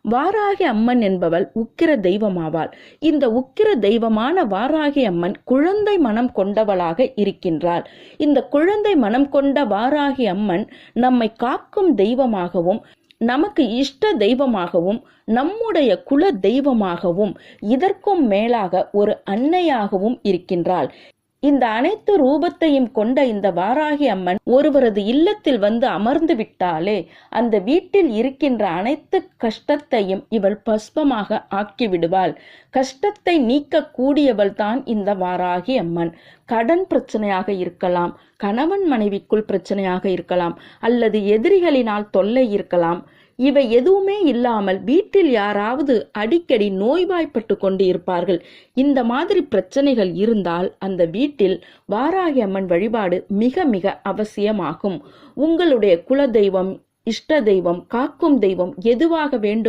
வாராகி அம்மன் என்பவள் உக்கிர தெய்வமாவாள். இந்த உக்கிர தெய்வமான வாராகி அம்மன் குழந்தை மனம் கொண்டவளாக இருக்கின்றாள். இந்த குழந்தை மனம் கொண்ட வாராகி அம்மன் நம்மை காக்கும் தெய்வமாகவும், நமக்கு இஷ்ட தெய்வமாகவும், நம்முடைய குல தெய்வமாகவும், இதற்கும் மேலாக ஒரு அன்னையாகவும் இருக்கின்றாள். இந்த அனைத்து ரூபத்தையும் கொண்ட இந்த வாராகி அம்மன் ஒருவரது இல்லத்தில் வந்து அமர்ந்து விட்டாலே அந்த வீட்டில் இருக்கின்ற அனைத்து கஷ்டத்தையும் இவள் பஸ்பமாக ஆக்கிவிடுவாள். கஷ்டத்தை நீக்க கூடியவள் தான் இந்த வாராகி அம்மன். கடன் பிரச்சனையாக இருக்கலாம், கணவன் மனைவிக்குள் பிரச்சனையாக இருக்கலாம், அல்லது எதிரிகளினால் தொல்லை இருக்கலாம். இவை எதுவுமே இல்லாமல் வீட்டில் யாராவது அடிக்கடி நோய்வாய்ப்பட்டு கொண்டு இருப்பார்கள். இந்த மாதிரி பிரச்சனைகள் இருந்தால் அந்த வீட்டில் வாராகி அம்மன் வழிபாடு மிக மிக அவசியமாகும். உங்களுடைய குல தெய்வம், இஷ்ட தெய்வம், காக்கும் தெய்வம் எதுவாக வேண்டுமா